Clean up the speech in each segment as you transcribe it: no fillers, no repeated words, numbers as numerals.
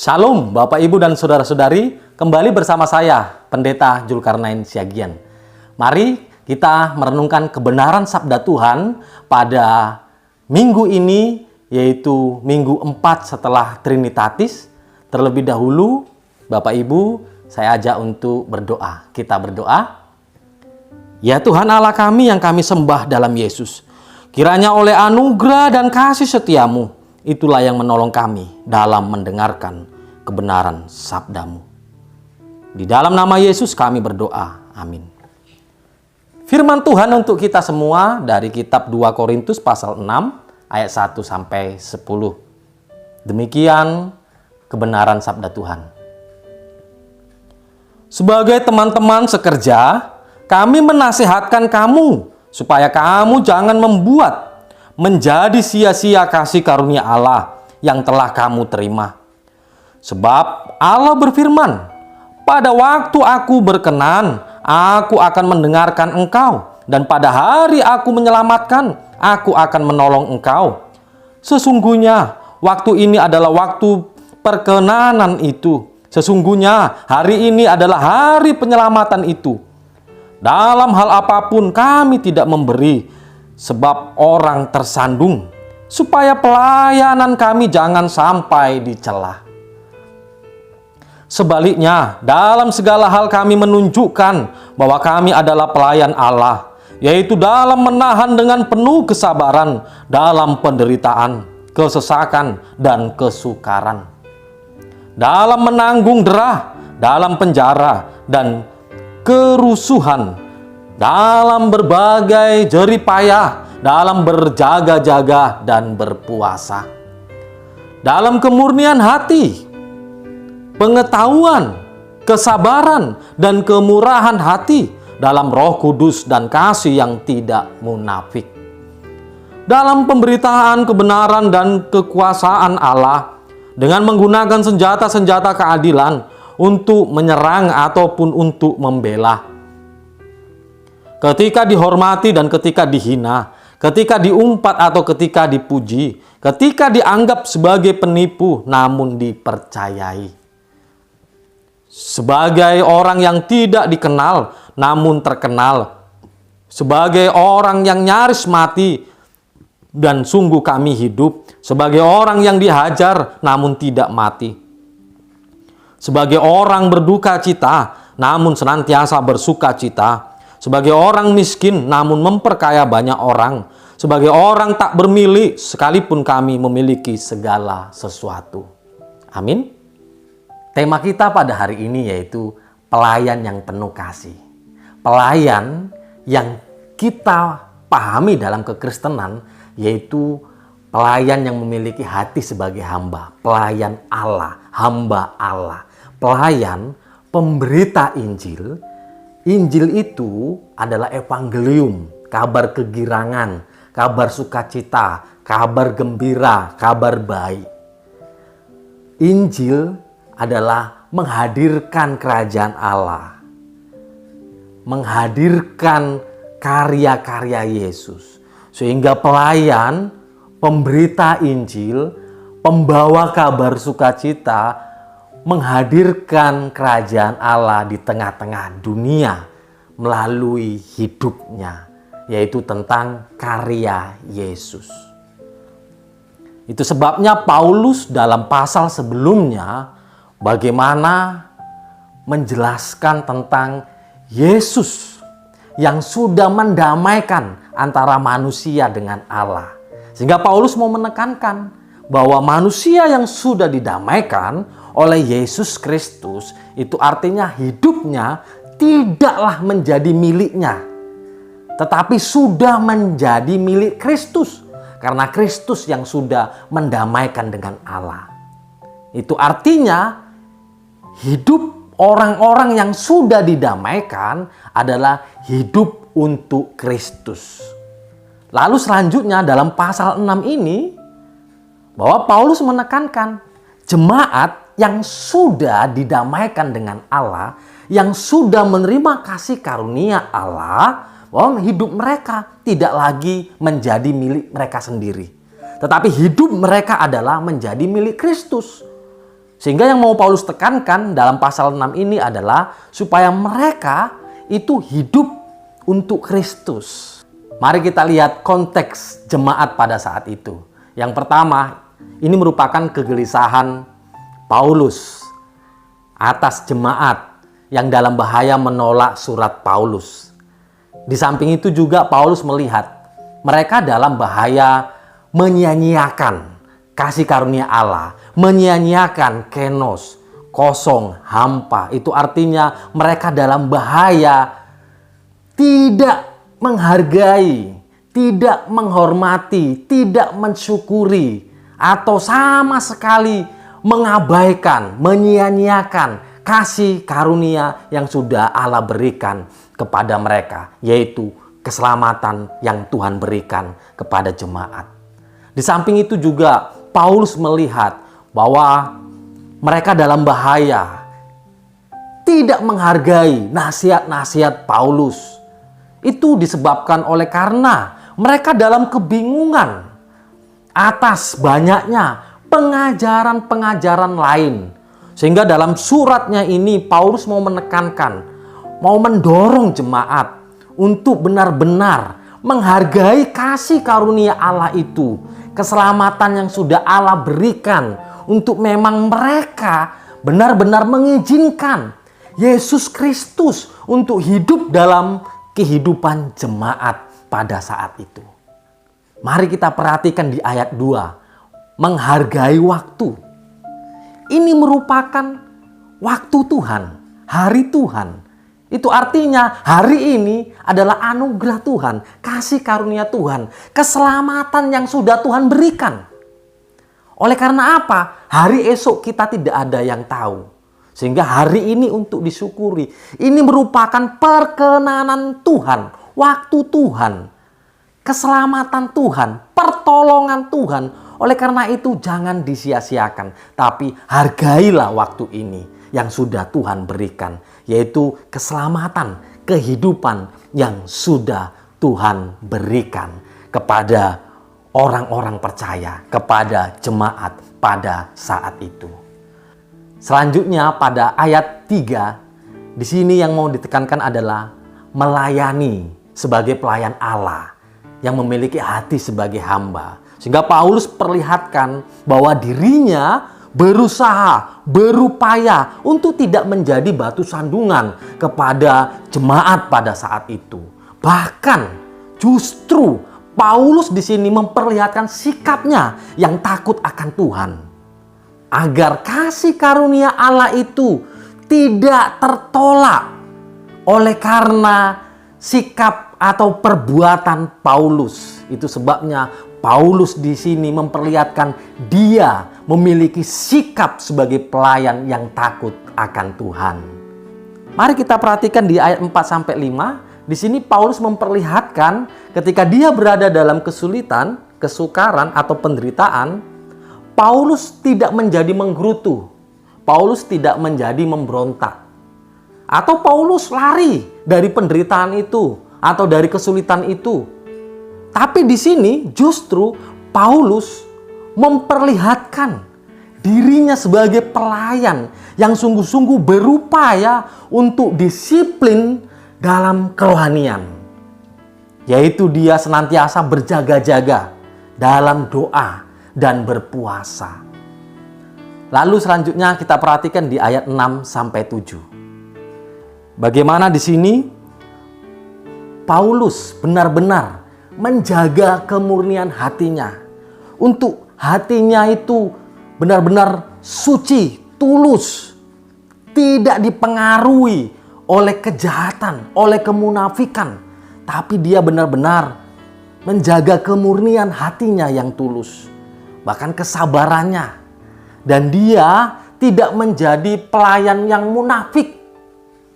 Shalom Bapak Ibu dan Saudara-saudari, kembali bersama saya Pendeta Zulkarnain Siagian. Mari kita merenungkan kebenaran sabda Tuhan pada minggu ini, yaitu minggu 4 setelah Trinitatis. Terlebih dahulu Bapak Ibu, saya ajak untuk berdoa. Kita berdoa. Ya Tuhan Allah kami yang kami sembah dalam Yesus, kiranya oleh anugerah dan kasih setiamu, itulah yang menolong kami dalam mendengarkan kebenaran sabdamu. Di dalam nama Yesus kami berdoa. Amin. Firman Tuhan untuk kita semua dari kitab 2 Korintus pasal 6 ayat 1 sampai 10. Demikian kebenaran sabda Tuhan. Sebagai teman-teman sekerja, kami menasihatkan kamu supaya kamu jangan membuat menjadi sia-sia kasih karunia Allah yang telah kamu terima. Sebab Allah berfirman, "Pada waktu aku berkenan, aku akan mendengarkan engkau, dan pada hari aku menyelamatkan, aku akan menolong engkau." Sesungguhnya waktu ini adalah waktu perkenanan itu. Sesungguhnya hari ini adalah hari penyelamatan itu. Dalam hal apapun kami tidak memberi, sebab orang tersandung, supaya pelayanan kami jangan sampai dicela. Sebaliknya, dalam segala hal kami menunjukkan bahwa kami adalah pelayan Allah, yaitu dalam menahan dengan penuh kesabaran dalam penderitaan, kesesakan, dan kesukaran, dalam menanggung derah, dalam penjara, dan kerusuhan, dalam berbagai jerih payah, dalam berjaga-jaga dan berpuasa, dalam kemurnian hati, pengetahuan, kesabaran, dan kemurahan hati, dalam Roh Kudus dan kasih yang tidak munafik, dalam pemberitaan kebenaran dan kekuasaan Allah, dengan menggunakan senjata-senjata keadilan untuk menyerang ataupun untuk membela, ketika dihormati dan ketika dihina, ketika diumpat atau ketika dipuji, ketika dianggap sebagai penipu namun dipercayai, sebagai orang yang tidak dikenal namun terkenal, sebagai orang yang nyaris mati dan sungguh kami hidup, sebagai orang yang dihajar namun tidak mati, sebagai orang berduka cita namun senantiasa bersuka cita, sebagai orang miskin namun memperkaya banyak orang, sebagai orang tak bermilik sekalipun kami memiliki segala sesuatu. Amin. Tema kita pada hari ini yaitu pelayan yang penuh kasih. Pelayan yang kita pahami dalam kekristenan yaitu pelayan yang memiliki hati sebagai hamba, pelayan Allah, hamba Allah, pelayan pemberita Injil. Injil itu adalah evangelium, kabar kegirangan, kabar sukacita, kabar gembira, kabar baik. Injil adalah menghadirkan kerajaan Allah, menghadirkan karya-karya Yesus. Sehingga pelayan, pemberita Injil, pembawa kabar sukacita, menghadirkan kerajaan Allah di tengah-tengah dunia melalui hidupnya, yaitu tentang karya Yesus. Itu sebabnya Paulus dalam pasal sebelumnya bagaimana menjelaskan tentang Yesus yang sudah mendamaikan antara manusia dengan Allah. Sehingga Paulus mau menekankan bahwa manusia yang sudah didamaikan oleh Yesus Kristus itu artinya hidupnya tidaklah menjadi miliknya, tetapi sudah menjadi milik Kristus, karena Kristus yang sudah mendamaikan dengan Allah. Itu artinya hidup orang-orang yang sudah didamaikan adalah hidup untuk Kristus. Lalu selanjutnya dalam pasal 6 ini, bahwa Paulus menekankan jemaat yang sudah didamaikan dengan Allah, yang sudah menerima kasih karunia Allah, bahwa hidup mereka tidak lagi menjadi milik mereka sendiri, tetapi hidup mereka adalah menjadi milik Kristus. Sehingga yang mau Paulus tekankan dalam pasal 6 ini adalah supaya mereka itu hidup untuk Kristus. Mari kita lihat konteks jemaat pada saat itu. Yang pertama, ini merupakan kegelisahan Paulus atas jemaat yang dalam bahaya menolak surat Paulus. Di samping itu juga Paulus melihat mereka dalam bahaya menyia-nyiakan kasih karunia Allah, menyia-nyiakan kenos, kosong, hampa. Itu artinya mereka dalam bahaya tidak menghargai, tidak menghormati, tidak mensyukuri, atau sama sekali mengabaikan, menyia-nyiakan kasih karunia yang sudah Allah berikan kepada mereka, yaitu keselamatan yang Tuhan berikan kepada jemaat. Di samping itu juga Paulus melihat bahwa mereka dalam bahaya tidak menghargai nasihat-nasihat Paulus. Itu disebabkan oleh karena mereka dalam kebingungan atas banyaknya pengajaran-pengajaran lain. Sehingga dalam suratnya ini Paulus mau menekankan, mau mendorong jemaat untuk benar-benar menghargai kasih karunia Allah itu, keselamatan yang sudah Allah berikan, untuk memang mereka benar-benar mengizinkan Yesus Kristus untuk hidup dalam kehidupan jemaat pada saat itu. Mari kita perhatikan di ayat 2, menghargai waktu. Ini merupakan waktu Tuhan, hari Tuhan. Itu artinya hari ini adalah anugerah Tuhan, kasih karunia Tuhan, keselamatan yang sudah Tuhan berikan. Oleh karena apa? Hari esok kita tidak ada yang tahu. Sehingga hari ini untuk disyukuri. Ini merupakan perkenanan Tuhan, waktu Tuhan, keselamatan Tuhan, pertolongan Tuhan. Oleh karena itu jangan disia-siakan, tapi hargailah waktu ini yang sudah Tuhan berikan, yaitu keselamatan, kehidupan yang sudah Tuhan berikan kepada orang-orang percaya, kepada jemaat pada saat itu. Selanjutnya pada ayat 3, di sini yang mau ditekankan adalah melayani sebagai pelayan Allah yang memiliki hati sebagai hamba. Sehingga Paulus perlihatkan bahwa dirinya berusaha, berupaya untuk tidak menjadi batu sandungan kepada jemaat pada saat itu. Bahkan justru Paulus di sini memperlihatkan sikapnya yang takut akan Tuhan. Agar kasih karunia Allah itu tidak tertolak oleh karena sikap atau perbuatan Paulus. Itu sebabnya Paulus di sini memperlihatkan dia memiliki sikap sebagai pelayan yang takut akan Tuhan. Mari kita perhatikan di ayat 4-5. Di sini Paulus memperlihatkan ketika dia berada dalam kesulitan, kesukaran atau penderitaan, Paulus tidak menjadi menggerutu. Paulus tidak menjadi memberontak. Atau Paulus lari dari penderitaan itu atau dari kesulitan itu. Tapi di sini justru Paulus memperlihatkan dirinya sebagai pelayan yang sungguh-sungguh berupaya untuk disiplin dalam kerohanian. Yaitu dia senantiasa berjaga-jaga dalam doa dan berpuasa. Lalu selanjutnya kita perhatikan di ayat 6-7. Bagaimana di sini Paulus benar-benar menjaga kemurnian hatinya. Untuk hatinya itu benar-benar suci, tulus. Tidak dipengaruhi oleh kejahatan, oleh kemunafikan. Tapi dia benar-benar menjaga kemurnian hatinya yang tulus. Bahkan kesabarannya. Dan dia tidak menjadi pelayan yang munafik.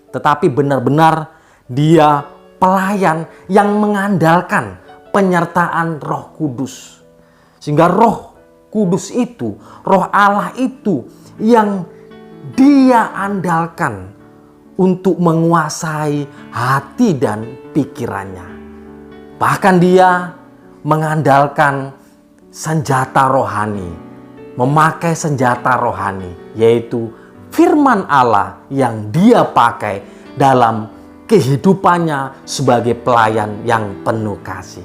Tetapi benar-benar dia pelayan yang mengandalkan penyertaan Roh Kudus. Sehingga Roh Kudus itu, Roh Allah itu yang dia andalkan untuk menguasai hati dan pikirannya. Bahkan dia mengandalkan senjata rohani, memakai senjata rohani, yaitu firman Allah yang dia pakai dalam kehidupannya sebagai pelayan yang penuh kasih.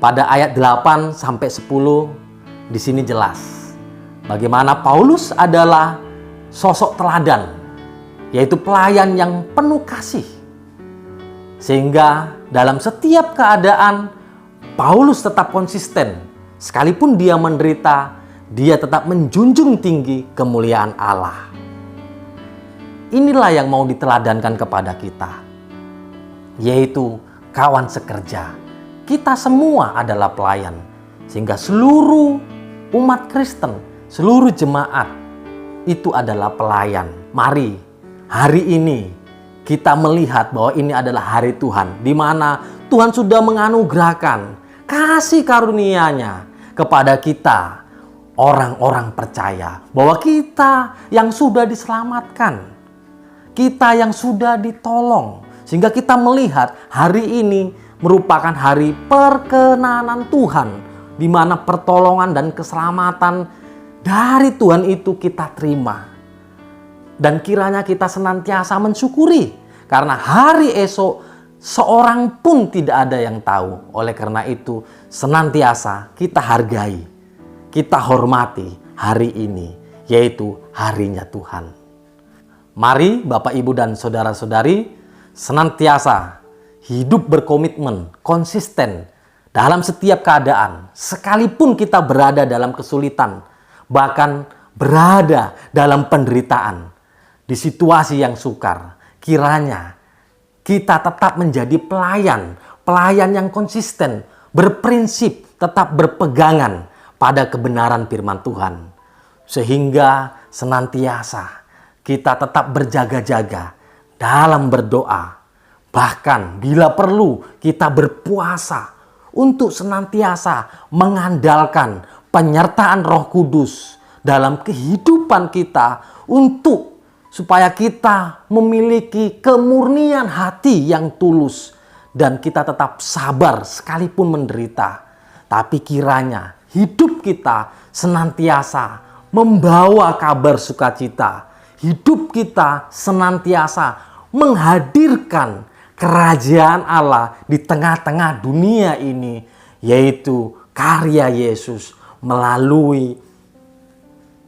Pada ayat 8 sampai 10 di sini jelas bagaimana Paulus adalah sosok teladan, yaitu pelayan yang penuh kasih. Sehingga dalam setiap keadaan Paulus tetap konsisten. Sekalipun dia menderita, dia tetap menjunjung tinggi kemuliaan Allah. Inilah yang mau diteladankan kepada kita, yaitu kawan sekerja. Kita semua adalah pelayan, sehingga seluruh umat Kristen, seluruh jemaat itu adalah pelayan. Mari hari ini kita melihat bahwa ini adalah hari Tuhan, di mana Tuhan sudah menganugerahkan kasih karunia-Nya kepada kita, orang-orang percaya, bahwa kita yang sudah diselamatkan, kita yang sudah ditolong, sehingga kita melihat hari ini merupakan hari perkenanan Tuhan, di mana pertolongan dan keselamatan dari Tuhan itu kita terima. Dan kiranya kita senantiasa mensyukuri, karena hari esok seorang pun tidak ada yang tahu. Oleh karena itu senantiasa kita hargai, kita hormati hari ini, yaitu harinya Tuhan. Mari Bapak, Ibu, dan saudara-saudari senantiasa hidup berkomitmen, konsisten dalam setiap keadaan. Sekalipun kita berada dalam kesulitan, bahkan berada dalam penderitaan, di situasi yang sukar, kiranya kita tetap menjadi pelayan yang konsisten, berprinsip, tetap berpegangan pada kebenaran firman Tuhan. Sehingga senantiasa kita tetap berjaga-jaga dalam berdoa. Bahkan bila perlu kita berpuasa untuk senantiasa mengandalkan penyertaan Roh Kudus dalam kehidupan kita, untuk supaya kita memiliki kemurnian hati yang tulus dan kita tetap sabar sekalipun menderita. Tapi kiranya hidup kita senantiasa membawa kabar sukacita. Hidup kita senantiasa menghadirkan kerajaan Allah di tengah-tengah dunia ini, yaitu karya Yesus melalui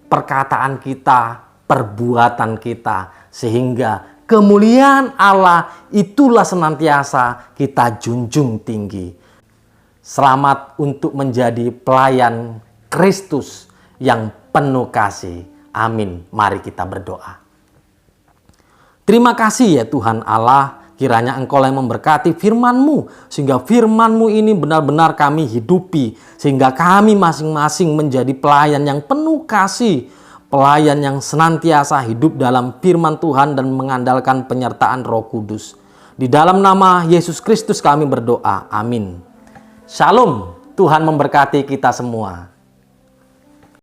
perkataan kita, perbuatan kita, sehingga kemuliaan Allah itulah senantiasa kita junjung tinggi. Selamat untuk menjadi pelayan Kristus yang penuh kasih. Amin. Mari kita berdoa. Terima kasih ya Tuhan Allah, kiranya Engkau yang memberkati firman-Mu, sehingga firman-Mu ini benar-benar kami hidupi, sehingga kami masing-masing menjadi pelayan yang penuh kasih, pelayan yang senantiasa hidup dalam firman Tuhan dan mengandalkan penyertaan Roh Kudus. Di dalam nama Yesus Kristus kami berdoa. Amin. Shalom. Tuhan memberkati kita semua.